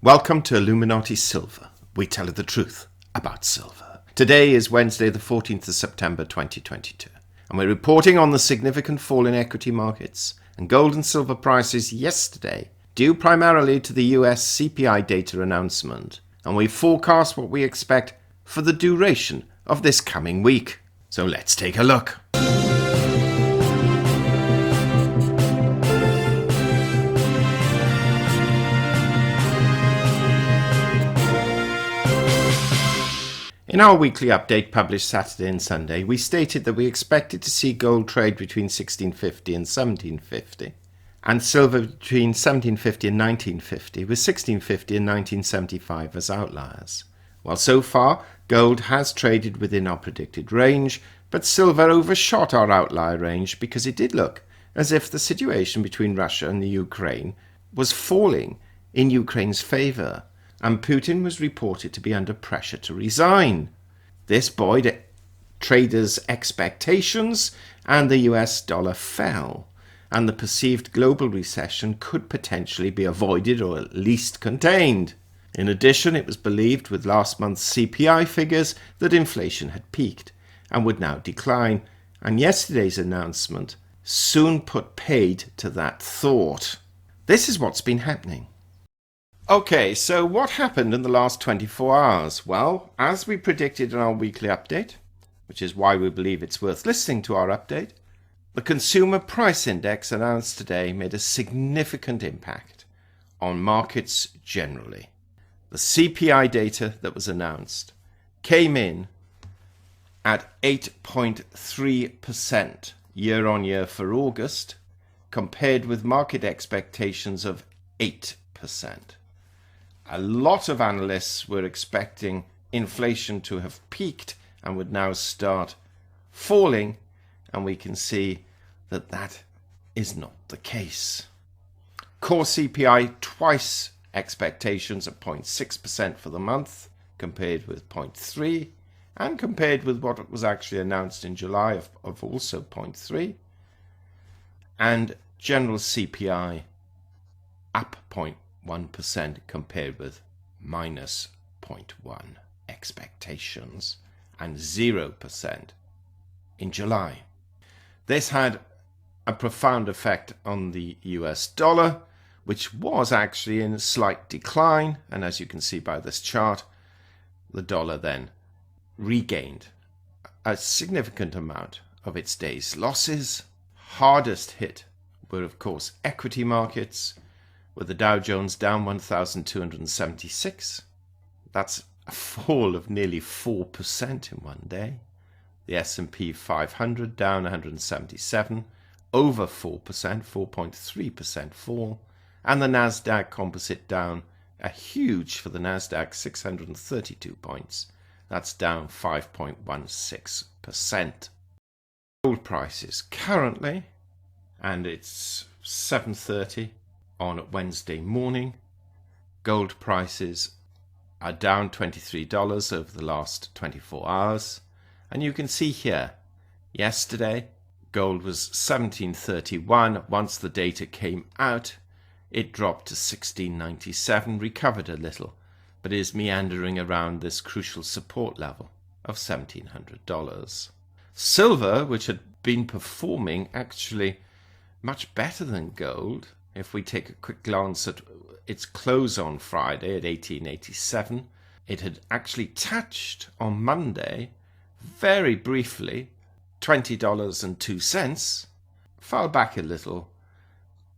Welcome to Illuminati Silver. We tell you the truth about silver. Today is Wednesday, the 14th of September 2022, and we're reporting on the significant fall in equity markets and gold and silver prices yesterday, due primarily to the US CPI data announcement, and we forecast what we expect for the duration of this coming week. So let's take a look. In our weekly update published Saturday and Sunday, we stated that we expected to see gold trade between 1650 and 1750, and silver between 1750 and 1950, with 1650 and 1975 as outliers. Well, so far, gold has traded within our predicted range, but silver overshot our outlier range because it did look as if the situation between Russia and the Ukraine was falling in Ukraine's favour, and Putin was reported to be under pressure to resign. This buoyed traders' expectations, and the US dollar fell, and the perceived global recession could potentially be avoided or at least contained. In addition, it was believed with last month's CPI figures that inflation had peaked and would now decline, and yesterday's announcement soon put paid to that thought. This is what's been happening. Okay, so what happened in the last 24 hours? Well, as we predicted in our weekly update, which is why we believe it's worth listening to our update, the Consumer Price Index announced today made a significant impact on markets generally. The CPI data that was announced came in at 8.3% year on year for August, compared with market expectations of 8%. A lot of analysts were expecting inflation to have peaked and would now start falling, and we can see that that is not the case. Core CPI twice expectations at 0.6% for the month, compared with 0.3%, and compared with what was actually announced in July of also 0.3%, and general CPI up 0.1% compared with minus 0.1% expectations and 0% in July. This had a profound effect on the US dollar, which was actually in a slight decline, and as you can see by this chart, the dollar then regained a significant amount of its day's losses. Hardest hit were, of course, equity markets, with the Dow Jones down 1,276. That's a fall of nearly 4% in one day. The S&P 500 down 177, over 4%, 4.3% fall. And the Nasdaq Composite down a huge, for the Nasdaq, 632 points. That's down 5.16%. Gold prices currently, and it's 7:30 on Wednesday morning, gold prices are down $23 over the last 24 hours. And you can see here, yesterday, gold was $17.31. Once the data came out, it dropped to $16.97, recovered a little, but is meandering around this crucial support level of $1,700. Silver, which had been performing actually much better than gold, if we take a quick glance at its close on Friday at 1887, it had actually touched on Monday, very briefly, $20.02, fell back a little,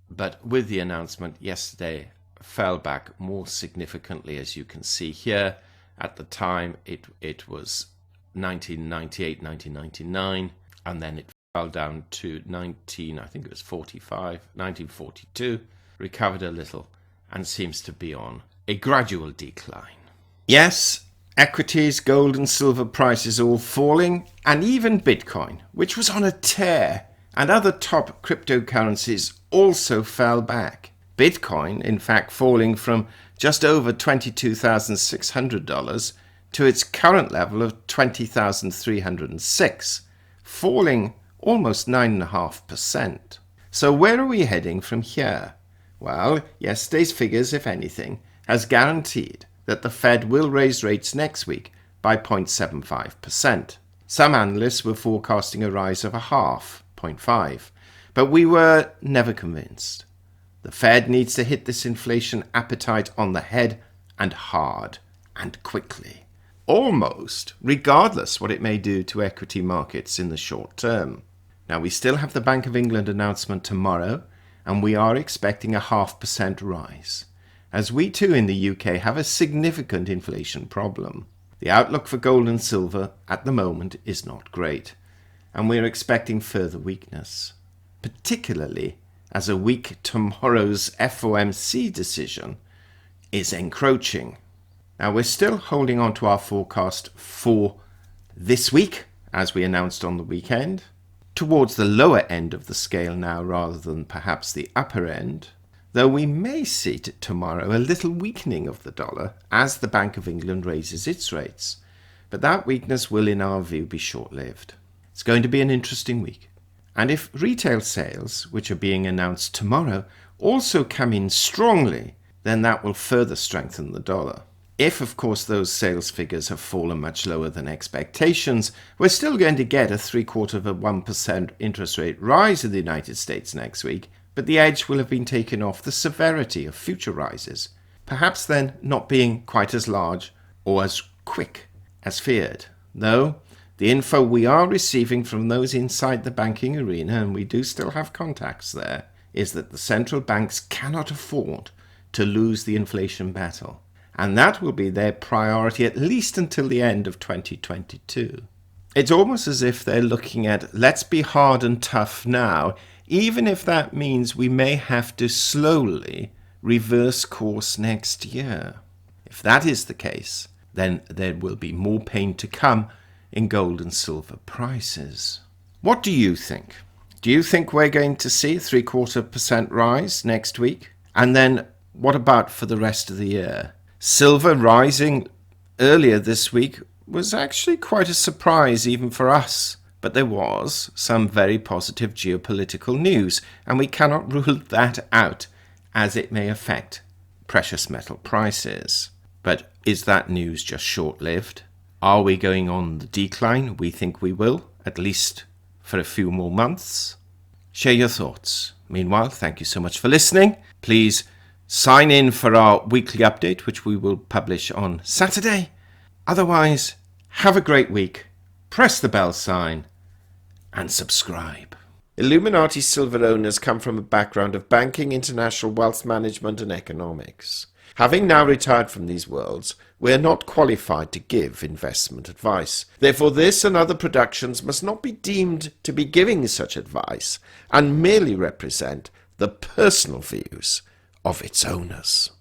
but with the announcement yesterday, fell back more significantly, as you can see here. At the time, it was 1998, 1999, and then it fell down to 1942, recovered a little, and seems to be on a gradual decline. Yes, equities, gold and silver prices all falling, and even Bitcoin, which was on a tear, and other top cryptocurrencies also fell back. Bitcoin, in fact, falling from just over $22,600 to its current level of $20,306, falling almost 9.5%. So where are we heading from here? Well, yesterday's figures, if anything, has guaranteed that the Fed will raise rates next week by 0.75%. Some analysts were forecasting a rise of 0.5%, but we were never convinced. The Fed needs to hit this inflation appetite on the head and hard and quickly, almost regardless what it may do to equity markets in the short term. Now, we still have the Bank of England announcement tomorrow, and we are expecting a 0.5% rise, as we too in the UK have a significant inflation problem. The outlook for gold and silver at the moment is not great, and we are expecting further weakness, particularly as a weak tomorrow's FOMC decision is encroaching. Now, we're still holding on to our forecast for this week, as we announced on the weekend, towards the lower end of the scale now rather than perhaps the upper end, though we may see tomorrow a little weakening of the dollar as the Bank of England raises its rates. But that weakness will, in our view, be short-lived. It's going to be an interesting week. And if retail sales, which are being announced tomorrow, also come in strongly, then that will further strengthen the dollar. If, of course, those sales figures have fallen much lower than expectations, we're still going to get a 0.75% interest rate rise in the United States next week, but the edge will have been taken off the severity of future rises, perhaps then not being quite as large or as quick as feared. Though the info we are receiving from those inside the banking arena, and we do still have contacts there, is that the central banks cannot afford to lose the inflation battle. And that will be their priority at least until the end of 2022. It's almost as if they're looking at, let's be hard and tough now, even if that means we may have to slowly reverse course next year. If that is the case, then there will be more pain to come in gold and silver prices. What do you think? Do you think we're going to see a 0.75% rise next week? And then what about for the rest of the year? Silver rising earlier this week was actually quite a surprise even for us. But there was some very positive geopolitical news, and we cannot rule that out as it may affect precious metal prices. But is that news just short-lived? Are we going on the decline? We think we will, at least for a few more months. Share your thoughts. Meanwhile, thank you so much for listening. Please sign in for our weekly update, which we will publish on Saturday. Otherwise, have a great week. Press the bell sign and subscribe. Illuminati silver owners come from a background of banking, international wealth management and economics. Having now retired from these worlds, we are not qualified to give investment advice. Therefore, this and other productions must not be deemed to be giving such advice and merely represent the personal views of its owners.